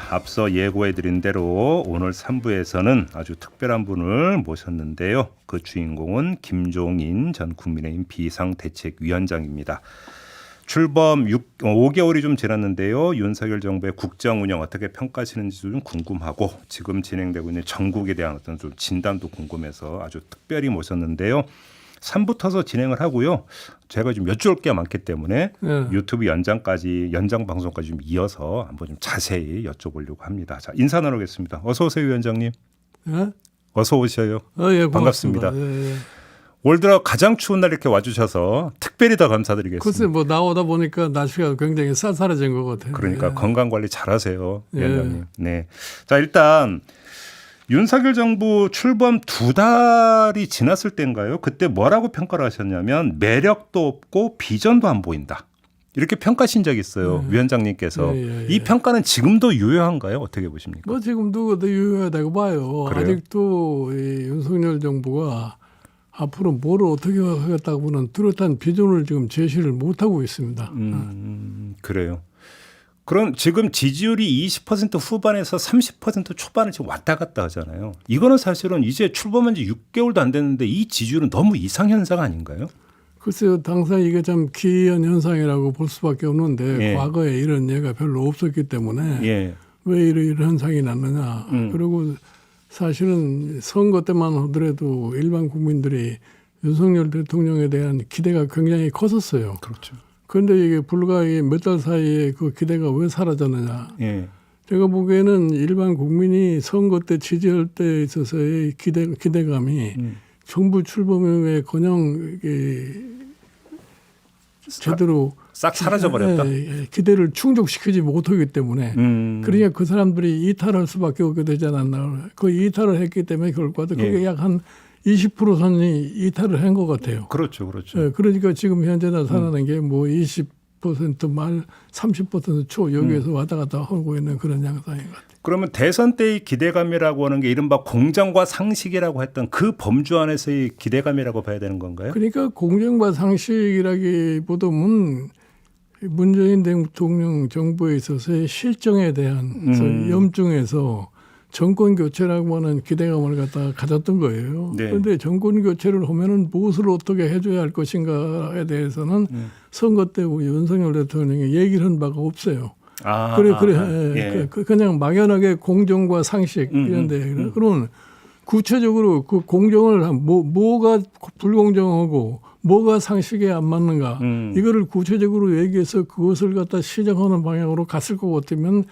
앞서 예고해드린 대로 오늘 3부에서는 아주 특별한 분을 모셨는데요. 그 주인공은 김종인 전 국민의힘 비상대책위원장입니다. 출범 5개월이 좀 지났는데요. 윤석열 정부의 국정 운영 어떻게 평가하시는지도 좀 궁금하고 지금 진행되고 있는 전국에 대한 어떤 좀 진단도 궁금해서 아주 특별히 모셨는데요. 3부터서 진행을 하고요. 제가 좀 여쭈을 게 많기 때문에 유튜브 연장 방송까지 좀 이어서 한번 좀 자세히 여쭤보려고 합니다. 자, 인사 나누겠습니다. 어서 오세요, 위원장님. 예? 어서 오셔요. 예, 반갑습니다. 예. 올 들어 가장 추운 날 이렇게 와주셔서 특별히 더 감사드리겠습니다. 글쎄 뭐 나오다 보니까 날씨가 굉장히 쌀쌀해진 것 같아요. 그러니까 예. 건강 관리 잘하세요, 예. 위원장님. 네. 자, 일단 윤석열 정부 출범 2달이 지났을 때인가요? 그때 뭐라고 평가를 하셨냐면 매력도 없고 비전도 안 보인다. 이렇게 평가하신 적이 있어요. 위원장님께서. 이 평가는 지금도 유효한가요? 어떻게 보십니까? 뭐 지금도 유효하다고 봐요. 그래요? 아직도 이 윤석열 정부가 앞으로 뭘 어떻게 하겠다고는 뚜렷한 비전을 지금 제시를 못하고 있습니다. 그래요. 그럼 지금 지지율이 20% 후반에서 30% 초반을 지금 왔다 갔다 하잖아요. 이거는 사실은 이제 출범한 지 6개월도 안 됐는데 이 지지율은 너무 이상현상 아닌가요? 글쎄요. 당장 이게 참 기이한 현상이라고 볼 수밖에 없는데 예. 과거에 이런 예가 별로 없었기 때문에 예. 왜 이런 현상이 났느냐. 그리고 사실은 선거 때만 하더라도 일반 국민들이 윤석열 대통령에 대한 기대가 굉장히 컸었어요. 그렇죠. 그런데 이게 불과 몇 달 사이에 그 기대가 왜 사라졌느냐. 예. 제가 보기에는 일반 국민이 선거 때 지지할 때 있어서의 기대감이 정부 출범에 그냥 이게 제대로 싹 사라져버렸다. 기대를 충족시키지 못하기 때문에 그러니까 그 사람들이 이탈할 수밖에 없게 되지 않았나. 그 이탈을 했기 때문에 결과도 그게 약 한 20% 선이 이탈을 한 것 같아요. 그렇죠. 그렇죠. 예, 그러니까 지금 현재 나타나는 게 뭐 20% 말 30%초 여기에서 왔다 갔다 하고 있는 그런 양상인 것 같아요. 그러면 대선 때의 기대감이라고 하는 게 이른바 공정과 상식이라고 했던 그 범주 안에서의 기대감이라고 봐야 되는 건가요? 그러니까 공정과 상식이라기보다는 문재인 대통령 정부에 있어서의 실정에 대한 염증에서 정권 교체라고 하는 기대감을 갖다가 가졌던 거예요. 네. 그런데 정권 교체를 하면은 무엇을 어떻게 해줘야 할 것인가에 대해서는 선거 때 윤석열 대통령이 얘기를 한 바가 없어요. 그냥 막연하게 공정과 상식 이런데 그러면 구체적으로 그 공정을 뭐가 불공정하고 뭐가 상식에 안 맞는가 이거를 구체적으로 얘기해서 그것을 갖다 시정하는 방향으로 갔을 것 같으면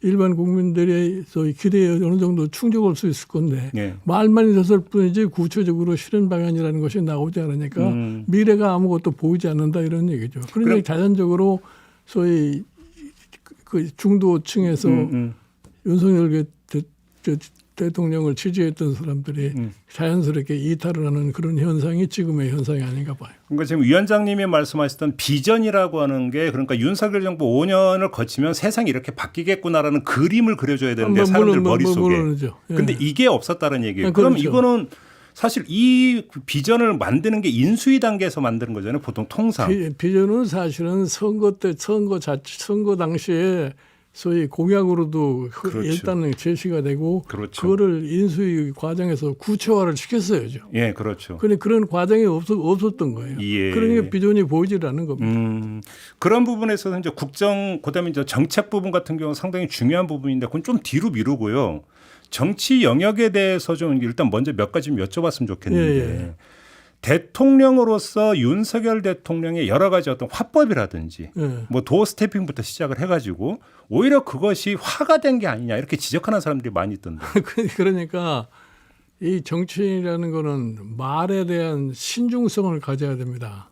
일반 국민들의 기대에 어느 정도 충족할 수 있을 건데 말만 있었을 뿐이지 구체적으로 실현 방안이라는 것이 나오지 않으니까 미래가 아무것도 보이지 않는다 이런 얘기죠. 그러니까 자연적으로 소위 그 중도층에서 윤석열 대통령을 지지했던 사람들이 자연스럽게 이탈을 하는 그런 현상이 지금의 현상이 아닌가 봐요. 그러니까 지금 위원장님이 말씀하셨던 비전이라고 하는 게 그러니까 윤석열 정부 5년을 거치면 세상이 이렇게 바뀌겠구나라는 그림을 그려줘야 되는데 사람들 머릿속에. 그런데 이게 없었다는 얘기예요. 그럼 그렇죠. 이거는 사실 이 비전을 만드는 게 인수위 단계에서 만드는 거잖아요. 보통 통상. 비전은 사실은 선거 당시에 소위 공약으로도 그렇죠. 일단은 제시가 되고 그렇죠. 그거를 인수위 과정에서 구체화를 시켰어야죠. 예, 그렇죠. 그런데 그런 과정이 없었던 거예요. 예. 그러니까 비전이 보이질 않는 겁니다. 그런 부분에서는 이제 국정, 그다음에 이제 정책 부분 같은 경우는 상당히 중요한 부분인데 그건 좀 뒤로 미루고요. 정치 영역에 대해서 좀 일단 먼저 몇 가지 좀 여쭤봤으면 좋겠는데 대통령으로서 윤석열 대통령의 여러 가지 어떤 화법이라든지 뭐 도어 스태핑부터 시작을 해가지고 오히려 그것이 화가 된 게 아니냐 이렇게 지적하는 사람들이 많이 있던데. 그러니까 이 정치인이라는 거는 말에 대한 신중성을 가져야 됩니다.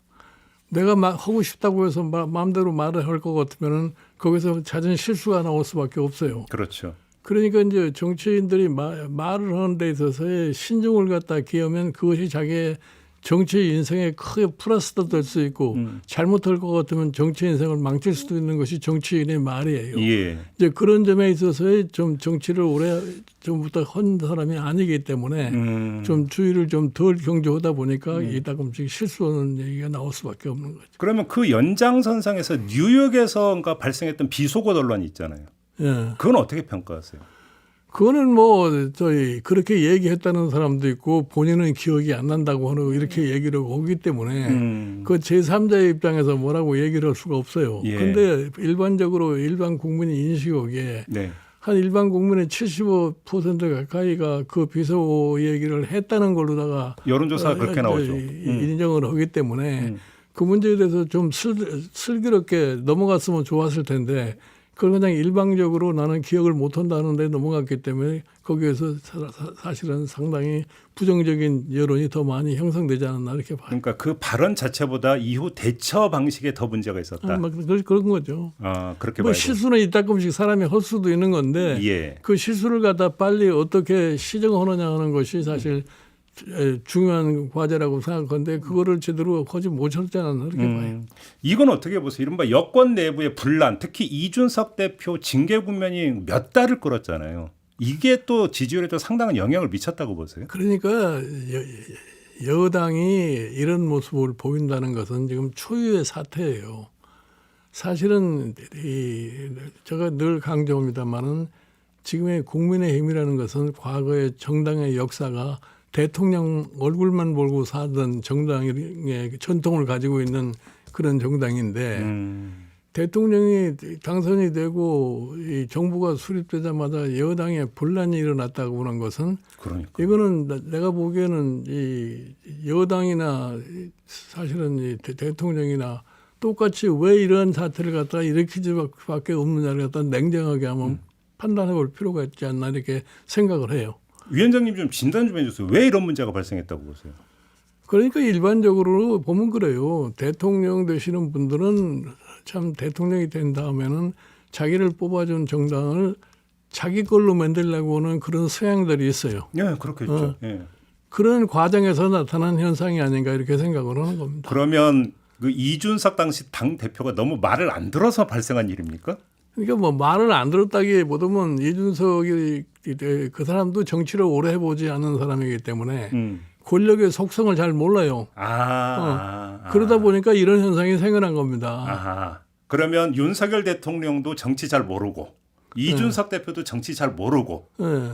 내가 하고 싶다고 해서 마음대로 말을 할 것 같으면은 거기서 잦은 실수가 나올 수밖에 없어요. 그렇죠. 그러니까 이제 정치인들이 말을 하는 데 있어서의 신중을 갖다 기하면 그것이 자기의 정치 인생에 크게 플러스도 될 수 있고 잘못할 것 같으면 정치 인생을 망칠 수도 있는 것이 정치인의 말이에요. 예. 이제 그런 점에 있어서의 좀 정치를 오래 전부터 한 사람이 아니기 때문에 좀 주의를 좀 덜 경조하다 보니까 이따금씩 실수하는 얘기가 나올 수밖에 없는 거죠. 그러면 그 연장선상에서 뉴욕에서 발생했던 비속어 논란이 있잖아요. 예. 그건 어떻게 평가하세요? 그거는 뭐 저희 그렇게 얘기했다는 사람도 있고 본인은 기억이 안 난다고 하는 이렇게 얘기를 하기 때문에 그 제3자의 입장에서 뭐라고 얘기를 할 수가 없어요. 예. 근데 일반적으로 일반 국민이 인식하기에 네. 한 일반 국민의 75% 가까이가 그 비서 얘기를 했다는 걸로다가 여론조사가 그렇게 나오죠. 인정을 하기 때문에 그 문제에 대해서 좀 슬기롭게 넘어갔으면 좋았을 텐데 그걸 그냥 일방적으로 나는 기억을 못한다는 데 넘어갔기 때문에 거기에서 사실은 상당히 부정적인 여론이 더 많이 형성되지 않았나 이렇게 봐요. 그러니까 그 발언 자체보다 이후 대처 방식에 더 문제가 있었다. 그런 거죠. 아, 그렇게 뭐 봐야 돼요. 실수는 이따금씩 사람이 할 수도 있는 건데 예. 그 실수를 갖다 빨리 어떻게 시정하느냐 하는 것이 사실 중요한 과제라고 생각하는데 그거를 제대로 하지 못했지 않았나 이렇게 봐요. 이건 어떻게 보세요? 이른바 여권 내부의 분란, 특히 이준석 대표 징계 국면이 몇 달을 끌었잖아요. 이게 또 지지율에도 상당한 영향을 미쳤다고 보세요? 그러니까 여당이 이런 모습을 보인다는 것은 지금 초유의 사태예요. 사실은 제가 늘 강조합니다마는 지금의 국민의힘이라는 것은 과거의 정당의 역사가 대통령 얼굴만 보고 사던 정당의 전통을 가지고 있는 그런 정당인데 대통령이 당선이 되고 이 정부가 수립되자마자 여당에 분란이 일어났다고 보는 것은 그러니까. 이거는 내가 보기에는 이 여당이나 사실은 이 대통령이나 똑같이 왜 이런 사태를 갖다가 일으키지 밖에 없느냐를 갖다 냉정하게 한번 판단해 볼 필요가 있지 않나 이렇게 생각을 해요. 위원장님 좀 진단 좀 해주세요. 왜 이런 문제가 발생했다고 보세요? 그러니까 일반적으로 보면 그래요. 대통령 되시는 분들은 참 대통령이 된 다음에는 자기를 뽑아준 정당을 자기 걸로 만들려고 하는 그런 성향들이 있어요. 예, 그렇겠죠. 예. 그런 과정에서 나타난 현상이 아닌가 이렇게 생각을 하는 겁니다. 그러면 그 이준석 당시 당 대표가 너무 말을 안 들어서 발생한 일입니까? 그러니까 뭐 말을 안 들었다기보다는 이준석이 그 사람도 정치를 오래 해보지 않은 사람이기 때문에 권력의 속성을 잘 몰라요. 그러다 보니까 이런 현상이 생겨난 겁니다. 아하. 그러면 윤석열 대통령도 정치 잘 모르고 이준석 대표도 정치 잘 모르고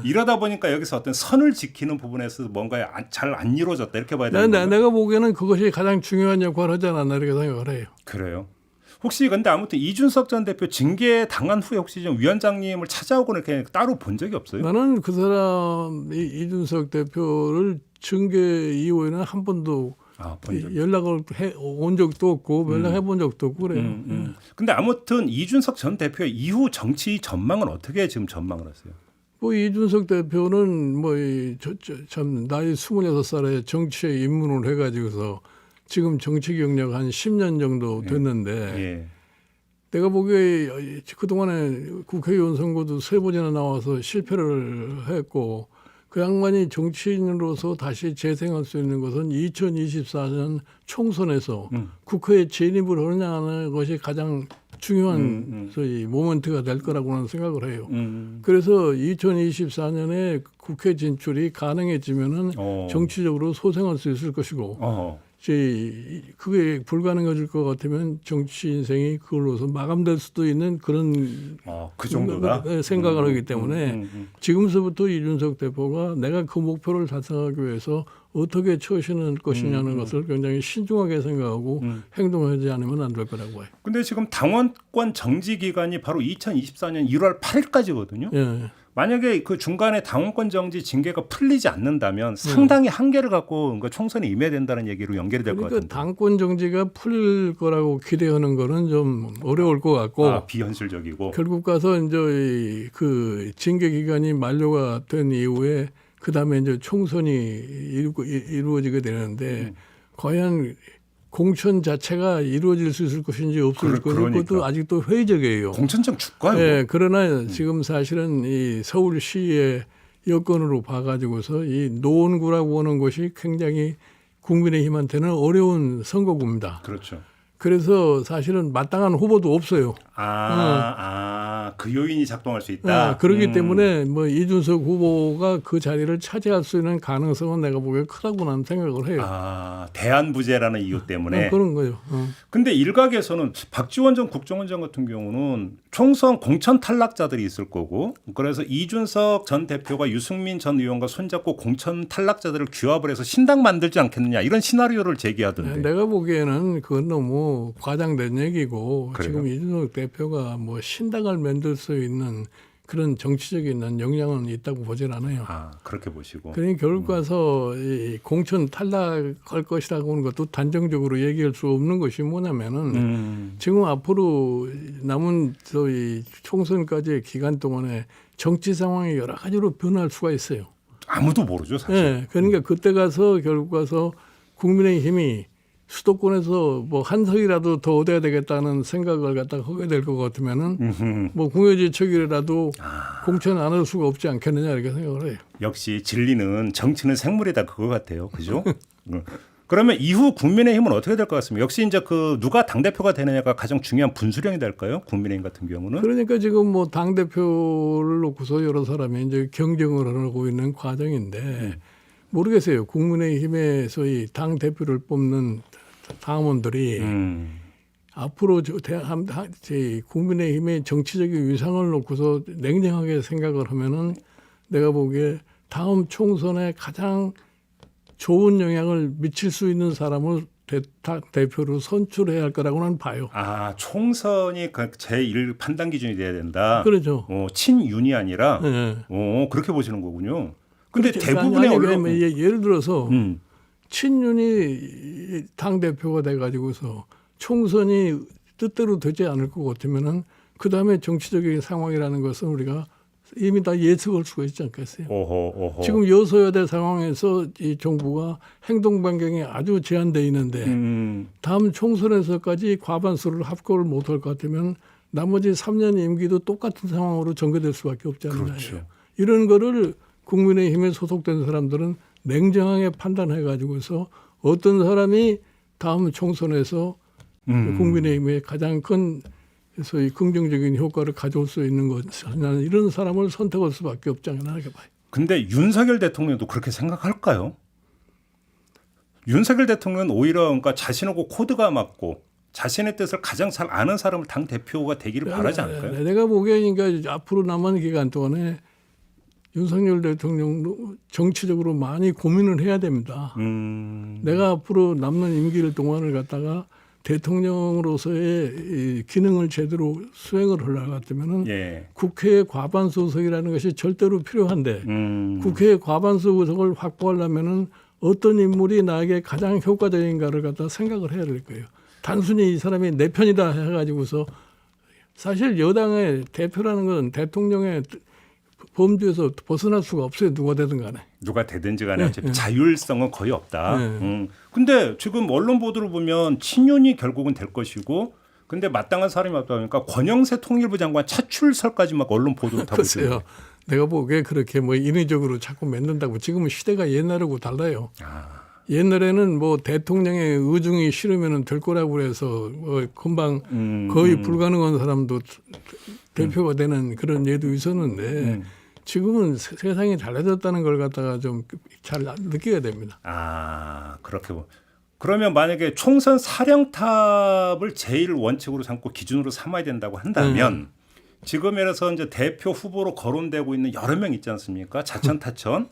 이러다 보니까 여기서 어떤 선을 지키는 부분에서 뭔가 잘 안 이루어졌다 이렇게 봐야 되는 거예요. 내가 보기에는 그것이 가장 중요한 역할을 하지 않았나 이렇게 생각을 해요. 그래요. 혹시 근데 아무튼 이준석 전 대표 징계 당한 후에 혹시 좀 위원장님을 찾아오거나 이렇게 따로 본 적이 없어요? 나는 그 사람 이준석 대표를 징계 이후에는 한 번도 연락을 온 적도 없고 연락해 본 적도 없고 그래요. 근데 아무튼 이준석 전 대표의 이후 정치 전망은 어떻게 지금 전망을 하세요? 뭐 이준석 대표는 참 나이 26살에 정치에 입문을 해가지고서 지금 정치 경력 한 10년 정도 됐는데 내가 보기에 그동안에 국회의원 선거도 3번이나 나와서 실패를 했고 그 양반이 정치인으로서 다시 재생할 수 있는 것은 2024년 총선에서 국회에 진입을 하느냐 하는 것이 가장 중요한 소위 모멘트가 될 거라고는 생각을 해요. 그래서 2024년에 국회 진출이 가능해지면은 정치적으로 소생할 수 있을 것이고 그게 불가능해질 것 같으면 정치 인생이 그걸로서 마감될 수도 있는 그런 그 정도다 생각을 하기 때문에 지금서부터 이준석 대표가 내가 그 목표를 달성하기 위해서 어떻게 처신할 것이냐는 것을 굉장히 신중하게 생각하고 행동하지 않으면 안 될 거라고 봐요. 근데 지금 당원권 정지 기간이 바로 2024년 1월 8일까지거든요. 예. 만약에 그 중간에 당원권 정지 징계가 풀리지 않는다면 상당히 한계를 갖고 총선에 임해야 된다는 얘기로 연결이 될 것 같은데. 그러니까 당권 정지가 풀릴 거라고 기대하는 거는 좀 어려울 것 같고 비현실적이고 결국 가서 이제 그 징계 기간이 만료가 된 이후에 그 다음에 이제 총선이 이루어지게 되는데 과연 공천 자체가 이루어질 수 있을 것인지 없을 것인지 그것도 아직도 회의적이에요. 공천장 줄까요? 네, 그러나 지금 사실은 이 서울시의 여건으로 봐가지고서 이 노원구라고 하는 것이 굉장히 국민의힘한테는 어려운 선거구입니다. 그렇죠. 그래서 사실은 마땅한 후보도 없어요. 그 요인이 작동할 수 있다. 그렇기 때문에 뭐 이준석 후보가 그 자리를 차지할 수 있는 가능성은 내가 보기에 크다고 나는 생각을 해요. 대안부재라는 이유 때문에. 그런 거죠. 근데 일각에서는 박지원 전 국정원장 같은 경우는 총선 공천 탈락자들이 있을 거고, 그래서 이준석 전 대표가 유승민 전 의원과 손잡고 공천 탈락자들을 규합을 해서 신당 만들지 않겠느냐, 이런 시나리오를 제기하던데. 내가 보기에는 그건 너무 과장된 얘기고, 그래요? 지금 이준석 대표가 뭐 신당을 만들 수 있는 그런 정치적인 난 역량은 있다고 보진 않아요. 그렇게 보시고. 그러니 결국 가서 이 공천 탈락할 것이라고 하는 것도 단정적으로 얘기할 수 없는 것이 뭐냐면은 지금 앞으로 남은 저희 총선까지의 기간 동안에 정치 상황이 여러 가지로 변할 수가 있어요. 아무도 모르죠, 사실. 네, 그러니까 그때 가서 결국 가서 국민의힘이 수도권에서 뭐 한 석이라도 더 얻어야 되겠다는 생각을 갖다가 하게 될 것 같으면은 뭐 궁여지책이라도 공천 안 할 수가 없지 않겠느냐 이렇게 생각을 해요. 역시 진리는 정치는 생물이다, 그거 같아요, 그죠? 그러면 이후 국민의힘은 어떻게 될 것 같습니까? 역시 이제 그 누가 당 대표가 되느냐가 가장 중요한 분수령이 될까요? 국민의힘 같은 경우는. 그러니까 지금 뭐 당 대표를 놓고서 여러 사람이 이제 경쟁을 하고 있는 과정인데 모르겠어요. 국민의힘에서 이 당 대표를 뽑는 당원들이 앞으로 국민의힘의 정치적인 위상을 놓고서 냉정하게 생각을 하면은 내가 보기에 다음 총선에 가장 좋은 영향을 미칠 수 있는 사람을 대표로 선출해야 할 거라고 나는 봐요. 총선이 제1 판단 기준이 돼야 된다. 그렇죠. 친윤이 아니라 네. 그렇게 보시는 거군요. 근데 그렇죠. 대부분의 언론 예를 들어서 친윤이 당 대표가 돼가지고서 총선이 뜻대로 되지 않을 것 같으면은 그 다음에 정치적인 상황이라는 것은 우리가 이미 다 예측할 수가 있지 않겠어요. 오호. 지금 여소야대 상황에서 이 정부가 행동 반경이 아주 제한돼 있는데 다음 총선에서까지 과반수를 합격을 못할 것 같으면 나머지 3년 임기도 똑같은 상황으로 전개될 수밖에 없지 않나요? 그렇죠. 이런 거를 국민의힘에 소속된 사람들은 냉정하게 판단해 가지고서 어떤 사람이 다음 총선에서 국민의힘에 가장 큰 소위 긍정적인 효과를 가져올 수 있는 것이냐는 이런 사람을 선택할 수밖에 없지 않나 이렇게 봐요. 근데 윤석열 대통령도 그렇게 생각할까요? 윤석열 대통령은 오히려 그러니까 자신하고 코드가 맞고 자신의 뜻을 가장 잘 아는 사람을 당 대표가 되기를 바라지 않을까요? 내가 보기에 그러니까 앞으로 남은 기간 동안에 윤석열 대통령도 정치적으로 많이 고민을 해야 됩니다. 내가 앞으로 남는 임기를 동안을 갖다가 대통령으로서의 이 기능을 제대로 수행을 하려고 같으면은 국회의 과반수 의석이라는 것이 절대로 필요한데 국회의 과반수 의석을 확보하려면은 어떤 인물이 나에게 가장 효과적인가를 갖다 생각을 해야 될 거예요. 단순히 이 사람이 내 편이다 해가지고서 사실 여당의 대표라는 건 대통령의 범주에서 벗어날 수가 없어요. 누가 되든 간에. 누가 되든지 간에 어차피 자율성은 거의 없다. 근데 지금 언론 보도를 보면 친윤이 결국은 될 것이고 근데 마땅한 사람이 없다 보니까 권영세 통일부 장관 차출설까지 막 언론 보도를 하고 있어요. 내가 보기에 그렇게 뭐 인위적으로 자꾸 만든다고 지금은 시대가 옛날하고 달라요. 옛날에는 뭐 대통령의 의중이 싫으면 될 거라고 그래서 금방 거의 불가능한 사람도 대표가 되는 그런 예도 있었는데 지금은 세상이 달라졌다는 걸 갖다가 좀 잘 느끼게 됩니다. 그렇게 그러면 만약에 총선 사령탑을 제일 원칙으로 삼고 기준으로 삼아야 된다고 한다면 지금에서 이제 대표 후보로 거론되고 있는 여러 명 있지 않습니까? 자천타천.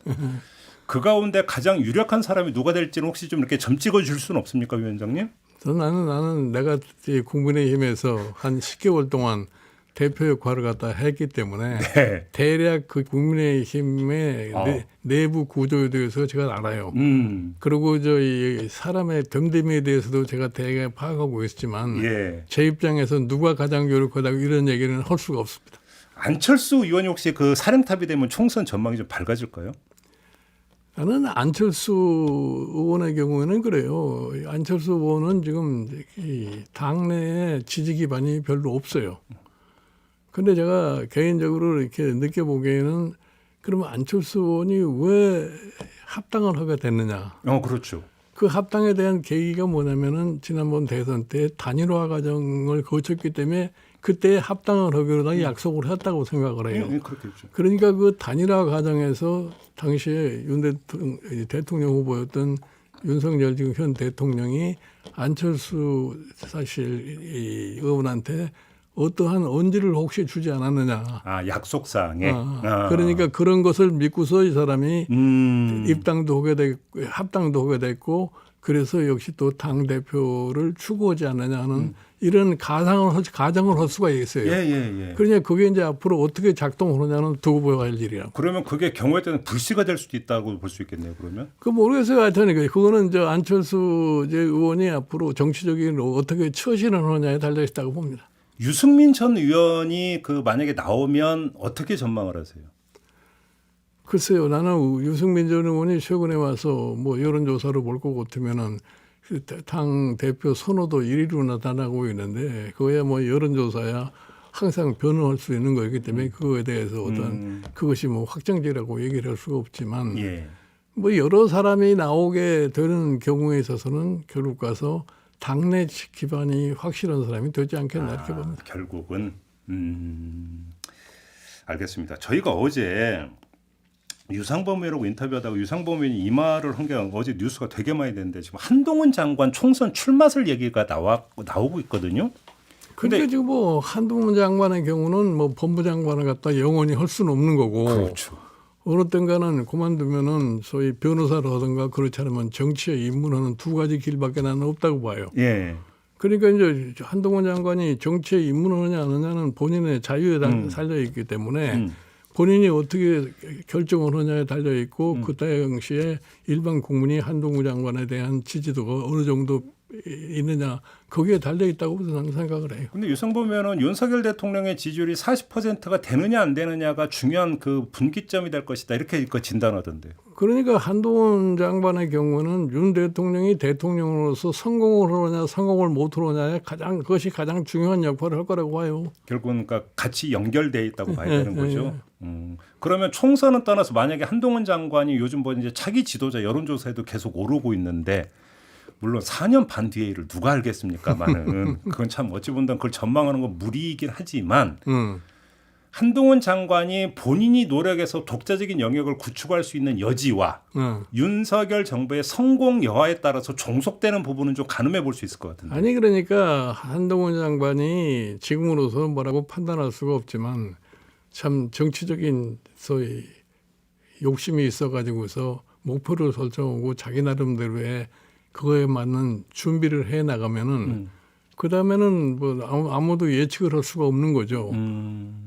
그 가운데 가장 유력한 사람이 누가 될지는 혹시 좀 이렇게 점 찍어줄 수는 없습니까, 위원장님? 나는 내가 국민의힘에서 한 10개월 동안 대표 역할을 갖다 했기 때문에 대략 그 국민의힘의 내부 구조에 대해서 제가 알아요. 그리고 이 사람의 됨됨이에 대해서도 제가 대개 파악하고 있지만 제 입장에서 누가 가장 유력하다고 이런 얘기는 할 수가 없습니다. 안철수 의원이 혹시 그 사령탑이 되면 총선 전망이 좀 밝아질까요? 나는 안철수 의원의 경우에는 그래요. 안철수 의원은 지금 이 당내에 지지 기반이 별로 없어요. 근데 제가 개인적으로 이렇게 느껴보기에는 그러면 안철수 의원이 왜 합당을 하게 됐느냐. 그렇죠. 그 합당에 대한 계기가 뭐냐면은 지난번 대선 때 단일화 과정을 거쳤기 때문에 그때 합당을 하기로 약속을 했다고 생각을 해요. 그렇겠죠. 그러니까 그 단일화 과정에서 당시에 대통령 후보였던 윤석열 지금 현 대통령이 안철수 사실 이 의원한테 어떠한 언지를 혹시 주지 않았느냐. 약속 사항에. 그러니까 그런 것을 믿고서 이 사람이 입당도 하게 됐고 합당도 하게 됐고 그래서 역시 또 당 대표를 추구하지 않느냐 하는 이런 가정을 할 수가 있어요. 그러니까 그게 이제 앞으로 어떻게 작동을 하냐는 두고 봐야 할 일이야. 그러면 그게 경우에 따라 불씨가 될 수도 있다고 볼 수 있겠네요. 그러면. 그 모르겠어요. 하여튼 그거는 저 안철수 의원이 앞으로 정치적인 어떻게 처신을 하느냐에 달려 있다고 봅니다. 유승민 전 의원이 만약에 나오면 어떻게 전망을 하세요? 글쎄요, 나는 유승민 전 의원이 최근에 와서 뭐 여론조사로 볼 것 같으면은 당 대표 선호도 1위로 나타나고 있는데 그거야 뭐 여론조사야 항상 변화할 수 있는 거기 때문에 그거에 대해서 어떤 그것이 뭐 확정적이라고 얘기를 할 수가 없지만 뭐 여러 사람이 나오게 되는 경우에 있어서는 결국 가서 당내 기반이 확실한 사람이 되지 않겠나 이렇게 봅니다. 결국은 알겠습니다. 저희가 어제 유상범 의원하고 인터뷰하다가 유상범 의원이 이 말을 한 게 어제 뉴스가 되게 많이 됐는데 지금 한동훈 장관 총선 출마설 얘기가 나오고 있거든요. 그러니까 지금 뭐 한동훈 장관의 경우는 뭐 법무장관을 갖다 영원히 할 수는 없는 거고 그렇죠. 어느 땐가는 그만두면은 소위 변호사를 하든가 그렇지 않으면 정치에 입문하는 두 가지 길밖에 나는 없다고 봐요. 그러니까 이제 한동훈 장관이 정치에 입문하느냐 안 하느냐는 본인의 자유에 달려 있기 때문에 본인이 어떻게 결정을 하느냐에 달려 있고 그 당시에 일반 국민이 한동훈 장관에 대한 지지도가 어느 정도 있느냐 거기에 달려 있다고 저는 생각을 해요. 그런데 유상범 의원은 윤석열 대통령의 지지율이 40%가 되느냐 안 되느냐가 중요한 그 분기점이 될 것이다 이렇게 진단하던데요. 그러니까 한동훈 장관의 경우는 윤 대통령이 대통령으로서 성공을 하느냐 성공을 못 하느냐에 그것이 가장 중요한 역할을 할 거라고 봐요. 결국은 그러니까 같이 연결돼 있다고 봐야 되는 거죠. 그러면 총선은 떠나서 만약에 한동훈 장관이 요즘 이제 차기 지도자 여론조사에도 계속 오르고 있는데 물론 4년 반 뒤에 일을 누가 알겠습니까만은 그건 참 어찌 본다면 그걸 전망하는 건 무리이긴 하지만 한동훈 장관이 본인이 노력해서 독자적인 영역을 구축할 수 있는 여지와 윤석열 정부의 성공 여하에 따라서 종속되는 부분은 좀 가늠해 볼 수 있을 것 같은데. 아니 그러니까 한동훈 장관이 지금으로서는 뭐라고 판단할 수가 없지만 참 정치적인 소위 욕심이 있어가지고서 목표를 설정하고 자기 나름대로의 그거에 맞는 준비를 해 나가면은 그 다음에는 뭐 아무도 예측을 할 수가 없는 거죠.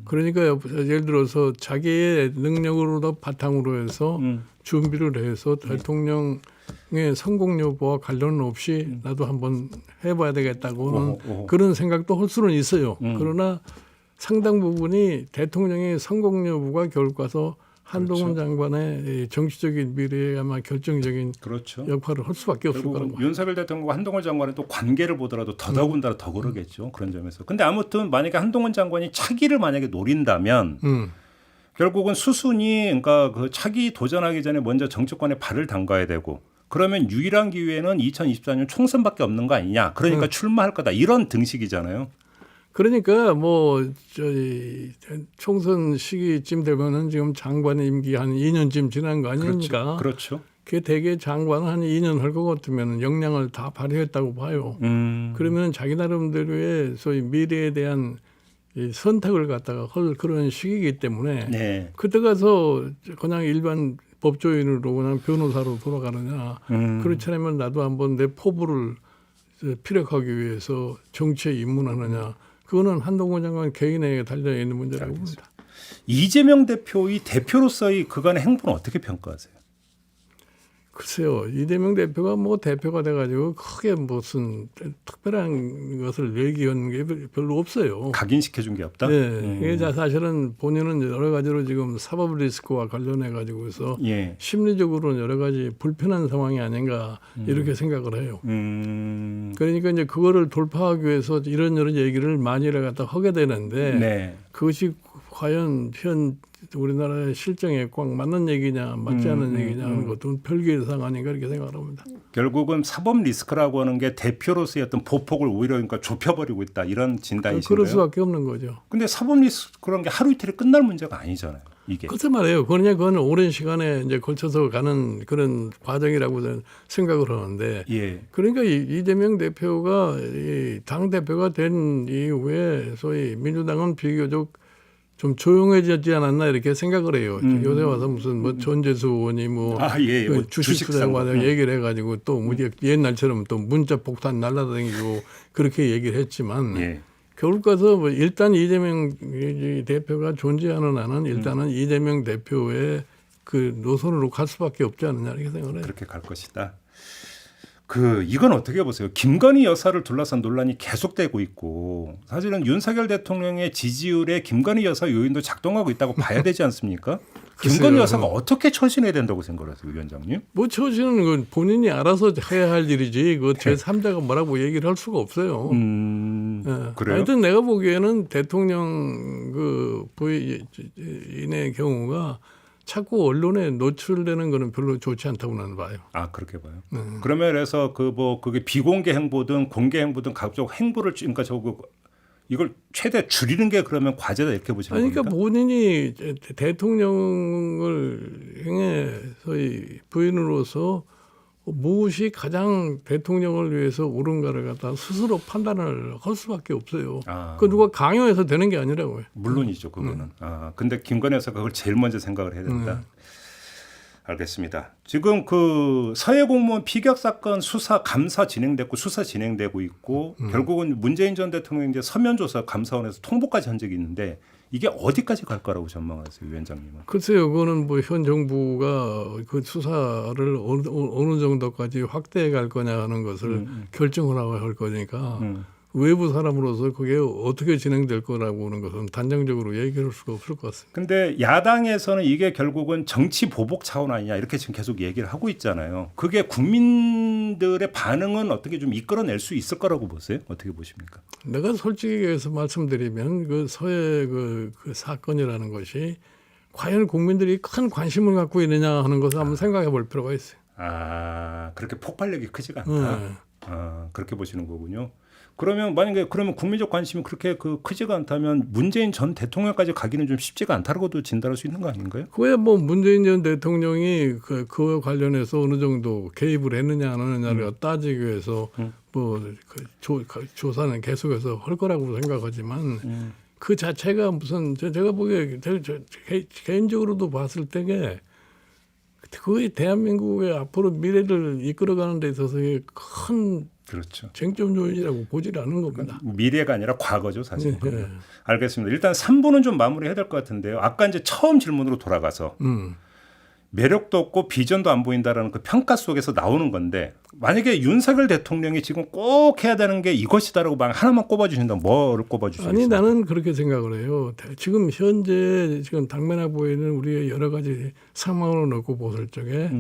그러니까 예를 들어서 자기의 능력으로 바탕으로 해서 준비를 해서 대통령의 성공 여부와 관련 없이 나도 한번 해봐야 되겠다고는 그런 생각도 할 수는 있어요. 그러나 상당 부분이 대통령의 성공 여부가 결국 가서 한동훈 장관의 정치적인 미래에 아마 결정적인 역할을 할 수밖에 없을 거라고. 윤석열 대통령과 한동훈 장관의 또 관계를 보더라도 더더군다나 더 그러겠죠. 그런 점에서. 근데 아무튼 만약에 한동훈 장관이 차기를 만약에 노린다면 결국은 수순이 그러니까 그 차기 도전하기 전에 먼저 정치권에 발을 담가야 되고 그러면 유일한 기회는 2024년 총선밖에 없는 거 아니냐. 그러니까 출마할 거다. 이런 등식이잖아요. 그러니까 뭐 저희 총선 시기쯤 되면은 지금 장관 임기 한 2년쯤 지난 거 아닙니까? 그렇죠. 그게 대개 장관은 한 2년 할 것 같으면 역량을 다 발휘했다고 봐요. 그러면 자기 나름대로의 소위 미래에 대한 이 선택을 갖다가 할 그런 시기이기 때문에 그때 가서 그냥 일반 법조인으로 그냥 변호사로 돌아가느냐 그렇지 않으면 나도 한번 내 포부를 피력하기 위해서 정치에 입문하느냐 그거는 한동훈 장관 개인에게 달려있는 문제라고 봅니다. 이재명 대표의 대표로서의 그간의 행보는 어떻게 평가하세요? 글쎄요. 이재명 대표가 뭐 대표가 돼가지고 크게 무슨 특별한 것을 얘기한 게 별로 없어요. 각인시켜준 게 없다? 네. 이게 사실은 본인은 여러 가지로 지금 사법 리스크와 관련해 가지고서 심리적으로는 여러 가지 불편한 상황이 아닌가 이렇게 생각을 해요. 그러니까 이제 그거를 돌파하기 위해서 이런저런 얘기를 많이 갖다 하게 되는데 그것이 과연 현 우리나라의 실정에 꽉 맞는 얘기냐 맞지 않는 얘기냐 하는 것도 별개의 사항 아닌가 이렇게 생각합니다. 결국은 사법 리스크라고 하는 게 대표로서의 어떤 보폭을 오히려 그러니까 좁혀버리고 있다 이런 진단이신가요? 그럴 수밖에 없는 거죠. 근데 사법 리스크 그런 게 하루 이틀에 끝날 문제가 아니잖아요. 이게. 그렇단 말이에요. 그건 오랜 시간에 이제 걸쳐서 가는 그런 과정이라고 저는 생각을 하는데, 예. 그러니까 이재명 대표가 당 대표가 된 이후에 소위 민주당은 비교적 좀 조용해지지 않았나 이렇게 생각을 해요. 요새 와서 무슨 뭐 전재수 의원이 뭐, 예. 뭐 주식 투자에 관해서 얘기를 해가지고 또 옛날처럼 또 문자 폭탄 날라다니고 그렇게 얘기를 했지만. 예. 결국 가서 뭐 일단 이재명 대표가 존재하는 한은 일단은 이재명 대표의 그 노선으로 갈 수밖에 없지 않느냐 이렇게 생각을 해요. 그렇게 갈 것이다. 이건 어떻게 보세요? 김건희 여사를 둘러싼 논란이 계속되고 있고 사실은 윤석열 대통령의 지지율에 김건희 여사 요인도 작동하고 있다고 봐야 되지 않습니까? 김건희 여사가 어떻게 처신해야 된다고 생각하세요, 위원장님? 뭐 처신은 건 본인이 알아서 해야 할 일이지 그 제3자가 뭐라고 얘기를 할 수가 없어요. 네. 그래요? 하여튼 내가 보기에는 대통령 그 부인의 경우가 자꾸 언론에 노출되는 거는 별로 좋지 않다고 나는 봐요. 아, 그렇게 봐요. 그러면 그래서 그게 비공개 행보든 공개 행보든 각종 행보를 그러니까 이걸 최대 줄이는 게 그러면 과제다 이렇게 보시는 겁니까? 그러니까 본인이 대통령을 행해 부인으로서 무엇이 가장 대통령을 위해서 옳은가를 갖다 스스로 판단을 할 수밖에 없어요. 그 누가 강요해서 되는 게 아니라고요. 물론이죠, 그거는. 근데 김건희 여사가 그걸 제일 먼저 생각을 해야 된다. 알겠습니다. 지금 그 서해 공무원 피격 사건 수사 감사 진행됐고 수사 진행되고 있고 결국은 문재인 전 대통령 이제 서면 조사 감사원에서 통보까지 한 적이 있는데 이게 어디까지 갈 거라고 전망하세요, 위원장님은? 글쎄요, 그거는 뭐 현 정부가 그 수사를 어느 정도까지 확대해 갈 거냐 하는 것을 결정을 할 거니까 외부 사람으로서 그게 어떻게 진행될 거라고 하는 것은 단정적으로 얘기할 수가 없을 것 같습니다. 근데 야당에서는 이게 결국은 정치 보복 차원 아니냐 이렇게 지금 계속 얘기를 하고 있잖아요. 그게 국민들의 반응은 어떻게 좀 이끌어낼 수 있을 거라고 보세요? 어떻게 보십니까? 내가 솔직히 해서 말씀드리면 그 서해 그 사건이라는 것이 과연 국민들이 큰 관심을 갖고 있느냐 하는 것을 한번 생각해 볼 필요가 있어요. 그렇게 폭발력이 크지가 않다. 그렇게 보시는 거군요. 그러면 만약에 국민적 관심이 그렇게 크지가 않다면 문재인 전 대통령까지 가기는 좀 쉽지가 않다고도 진단할 수 있는 거 아닌가요? 그에 뭐 문재인 전 대통령이 그와 관련해서 어느 정도 개입을 했느냐 안 했느냐를 따지기 위해서 조사는 계속해서 할 거라고 생각하지만 그 자체가 무슨 제가 보기에 개인적으로도 봤을 때에 거의 대한민국의 앞으로 미래를 이끌어가는 데 있어서의 큰 그렇죠. 쟁점 요인이라고 보질 않은 겁니다. 미래가 아니라 과거죠, 사실. 네. 알겠습니다. 일단 3부는 좀 마무리해야 될 것 같은데요. 아까 이제 처음 질문으로 돌아가서 매력도 없고 비전도 안 보인다라는 그 평가 속에서 나오는 건데 만약에 윤석열 대통령이 지금 꼭 해야 되는 게 이것이다라고 하나만 꼽아주신다면 뭐를 꼽아주시겠어요? 아니 나는 그렇게 생각을 해요. 지금 현재 당면해 보이는 우리의 여러 가지 상황을 놓고 봤을 적에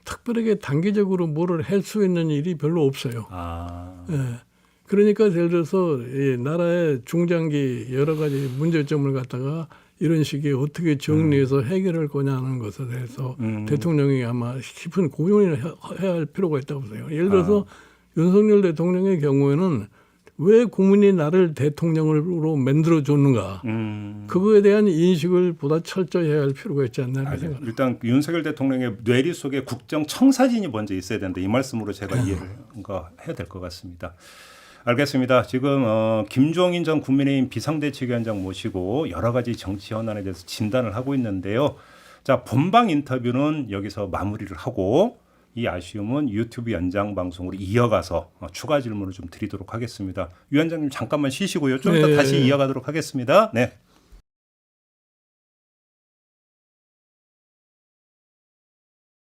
특별하게 단기적으로 뭐를 할 수 있는 일이 별로 없어요. 예. 그러니까 예를 들어서 이 나라의 중장기 여러 가지 문제점을 갖다가 이런 식의 어떻게 정리해서 해결할 거냐 하는 것에 대해서 대통령이 아마 깊은 고민을 해야 할 필요가 있다고 생각해요. 예를 들어서 윤석열 대통령의 경우에는 왜 국민이 나를 대통령으로 만들어줬는가. 그거에 대한 인식을 보다 철저히 해야 할 필요가 있지 않나 생각합니다. 일단 윤석열 대통령의 뇌리 속에 국정 청사진이 먼저 있어야 된다. 이 말씀으로 제가 이해를 해야 될 것 같습니다. 알겠습니다. 지금 김종인 전 국민의힘 비상대책위원장 모시고 여러 가지 정치 현안에 대해서 진단을 하고 있는데요. 자, 본방 인터뷰는 여기서 마무리를 하고 이 아쉬움은 유튜브 연장 방송으로 이어가서 추가 질문을 좀 드리도록 하겠습니다. 위원장님 잠깐만 쉬시고요. 좀 이따 다시 이어가도록 하겠습니다. 네.